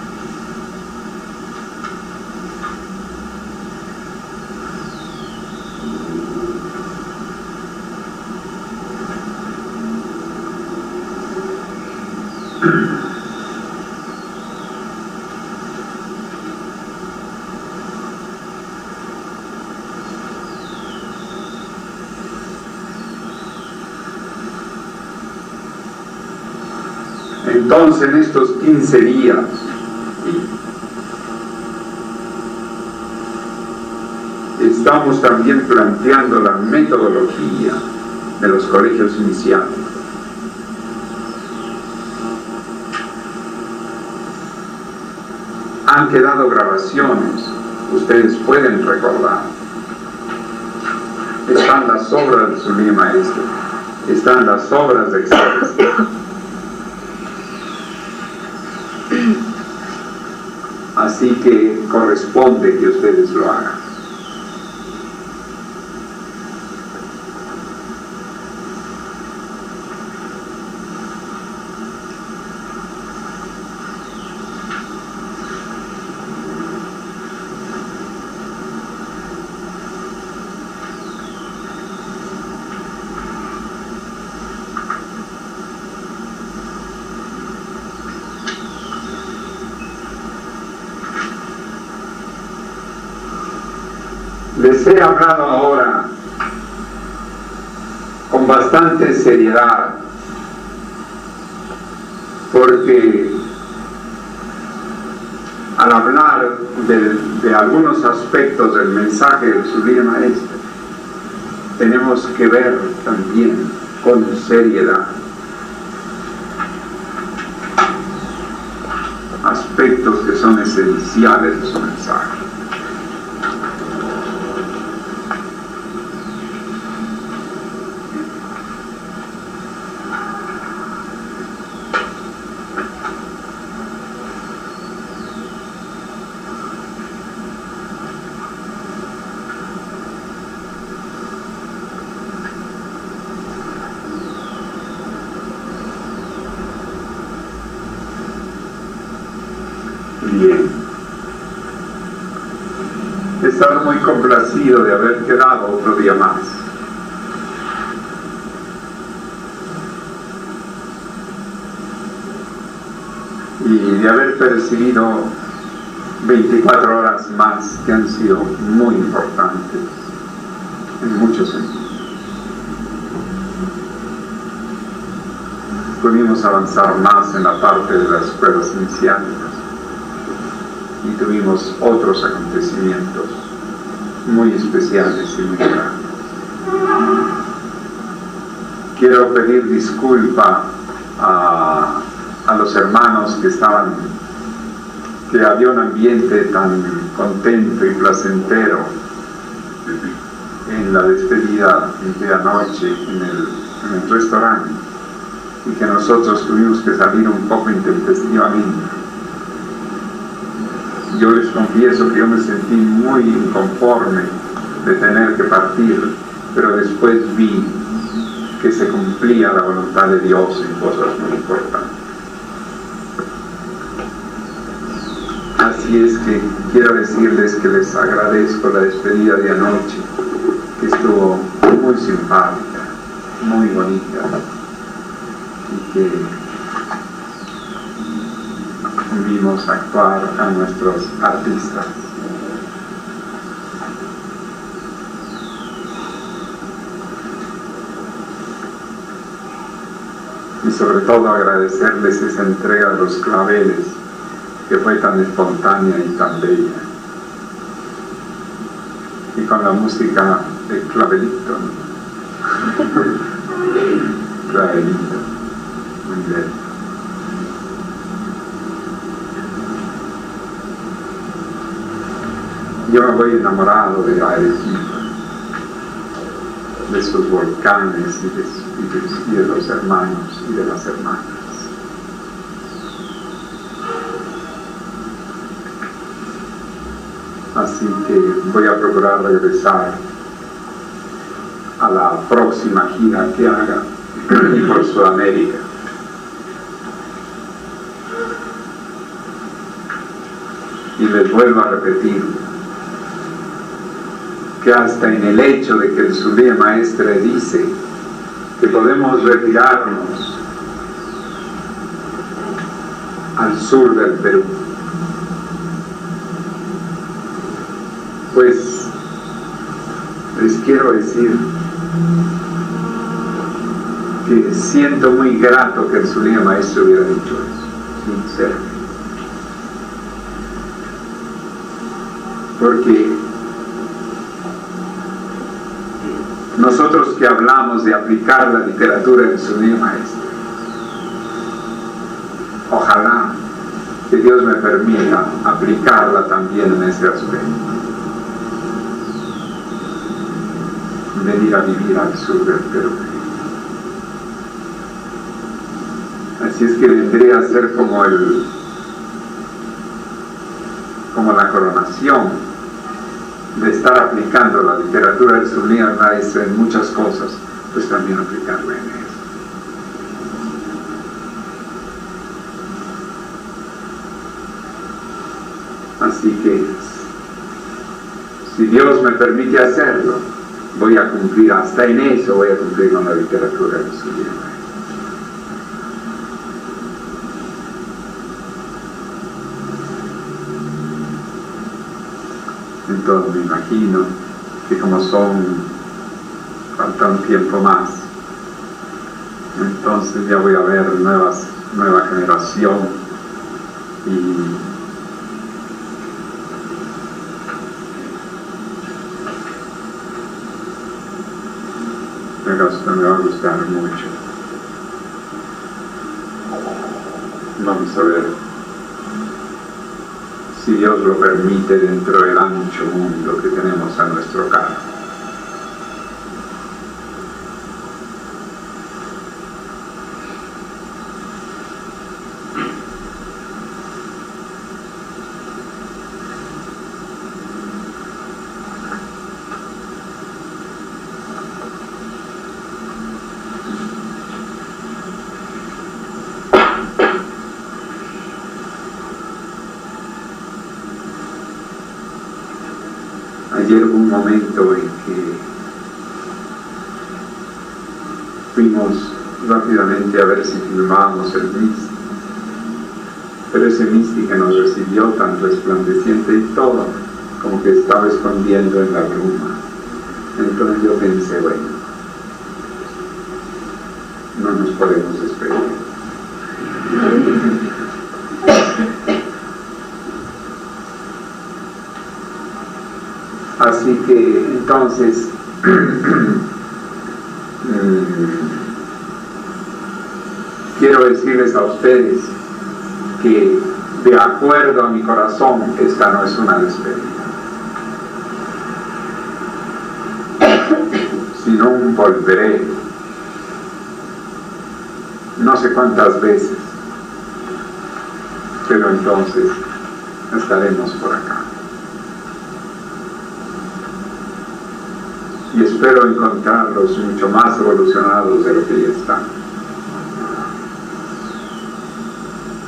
Entonces, en estos 15 días, estamos también planteando la metodología de los colegios iniciales. Han quedado grabaciones, ustedes pueden recordar. Están las obras del Sublime Maestro, están las obras de Excelencia. Así que corresponde que ustedes lo hagan. Les he hablado ahora con bastante seriedad, porque al hablar de algunos aspectos del mensaje del Sublime Maestro, tenemos que ver también con seriedad aspectos que son esenciales de su mensaje. Bien, he estado muy complacido de haber quedado otro día más. Y de haber percibido 24 horas más que han sido muy importantes en muchos sentidos. Pudimos avanzar más en la parte de las escuelas iniciáticas. Y tuvimos otros acontecimientos muy especiales y muy grandes. Quiero pedir disculpa a los hermanos que había un ambiente tan contento y placentero en la despedida de anoche en el restaurante, y que nosotros tuvimos que salir un poco intempestivamente. Yo les confieso que yo me sentí muy inconforme de tener que partir, pero después vi que se cumplía la voluntad de Dios en cosas muy importantes. Así es que quiero decirles que les agradezco la despedida de anoche, que estuvo muy simpática, muy bonita, y que vimos actuar a nuestros artistas. Y sobre todo agradecerles esa entrega de los claveles, que fue tan espontánea y tan bella. Y con la música de clavelito, ¿no? Clavelito, muy bien. Yo me voy enamorado de Arequipa, de sus volcanes y de los hermanos y de las hermanas. Así que voy a procurar regresar a la próxima gira que haga por Sudamérica. Y les vuelvo a repetir que hasta en el hecho de que el Sublime Maestre dice que podemos retirarnos al sur del Perú, pues les quiero decir que siento muy grato que el Sublime Maestro hubiera dicho eso, sinceramente. Porque nosotros que hablamos de aplicar la literatura del Sublime Maestro, ojalá que Dios me permita aplicarla también en ese aspecto. Venir a vivir al sur del Perú. Así es que vendría a ser como la coronación de estar aplicando la literatura del Sublime Maestro en muchas cosas, pues también aplicarla en eso. Así que, si Dios me permite hacerlo, voy a cumplir, hasta en eso voy a cumplir con la literatura del Sublime Maestro. Entonces me imagino que como falta un tiempo más, entonces ya voy a ver nueva generación y me va a gustar mucho. Vamos a ver si Dios lo permite dentro del ancho mundo que tenemos a nuestro cargo. Ayer hubo un momento en que fuimos rápidamente a ver si filmábamos el Misti, pero ese Misti que nos recibió tan resplandeciente y todo, como que estaba escondiendo en la bruma. Entonces yo pensé, bueno, no nos podemos despedir. Así que entonces quiero decirles a ustedes que de acuerdo a mi corazón esta no es una despedida, sino un volveré no sé cuántas veces, pero entonces estaremos por acá. Y espero encontrarlos mucho más evolucionados de lo que ya están,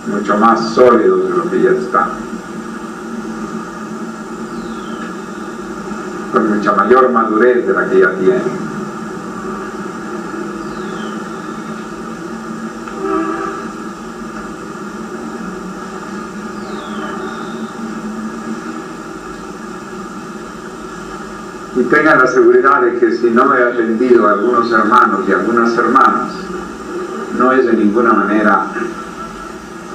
mucho más sólidos de lo que ya están, con mucha mayor madurez de la que ya tienen. Y tengan la seguridad de que si no he atendido a algunos hermanos y algunas hermanas, no es de ninguna manera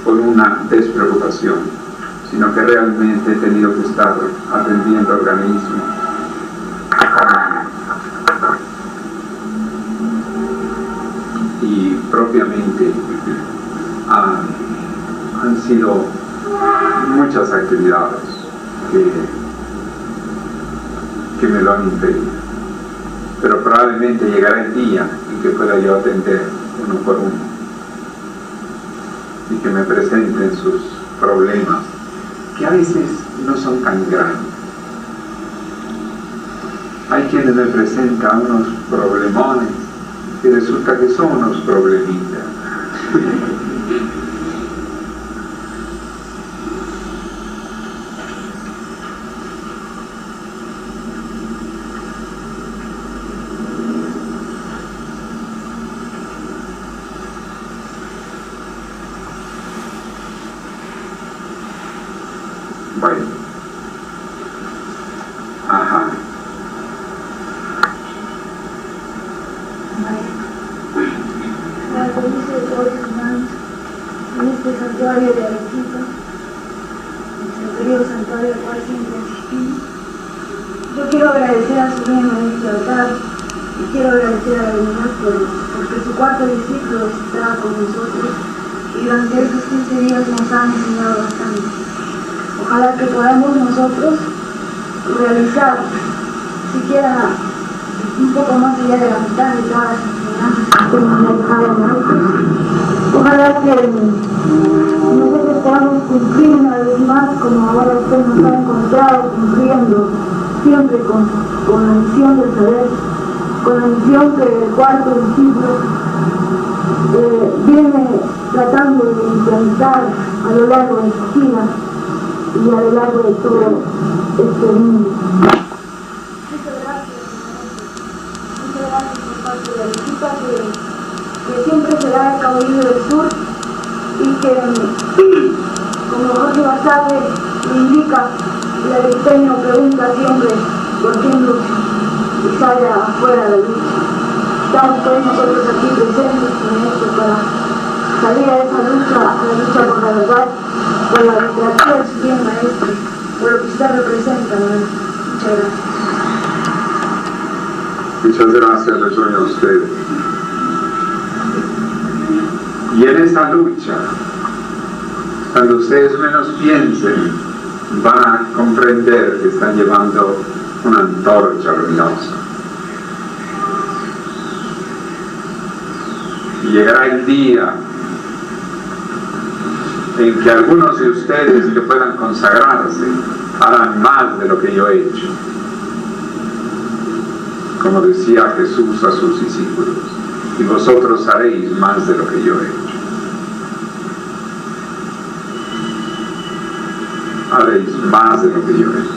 por una despreocupación, sino que realmente he tenido que estar atendiendo organismos. Y propiamente han sido muchas actividades que me lo han impedido, pero probablemente llegará el día en que pueda yo atender uno por uno y que me presenten sus problemas, que a veces no son tan grandes, Hay quienes me presentan unos problemones y resulta que son unos problemitas. Bueno. Ajá. Como dice todos los hermanos, en este santuario de Arequipa, nuestro querido santuario al cual siempre asistimos, yo quiero agradecer a su bien maestro altar y quiero agradecer a la divinidad porque su cuarto discípulo estaba con nosotros y durante estos 15 días nos ha enseñado bastante. Ojalá que podamos nosotros realizar siquiera un poco más allá de la mitad de todas las enseñanzas que nos ha dejado a nosotros. Ojalá que nosotros podamos cumplir una vez más, como ahora usted nos ha encontrado cumpliendo, siempre con la misión del saber, con la misión que el cuarto discípulo viene tratando de implantar a lo largo de su vida y a lo largo de todo este mundo. Muchas gracias por parte de Arequipa, que siempre será el caudillo del sur y que, como Jorge Basabe me indica, el arequipeño pregunta siempre por quién lucha y sale afuera de la lucha. Estamos pues nosotros aquí presentes en esto para salir a esa lucha, a la lucha por la verdad, por la literatura de su bien maestro, por lo que usted representa, ¿verdad? Muchas gracias. Muchas gracias, les doy a ustedes. Y en esa lucha, cuando ustedes menos piensen, van a comprender que están llevando una antorcha luminosa. Y llegará el día en que algunos de ustedes que puedan consagrarse harán más de lo que yo he hecho. Como decía Jesús a sus discípulos, y vosotros haréis más de lo que yo he hecho. Haréis más de lo que yo he hecho.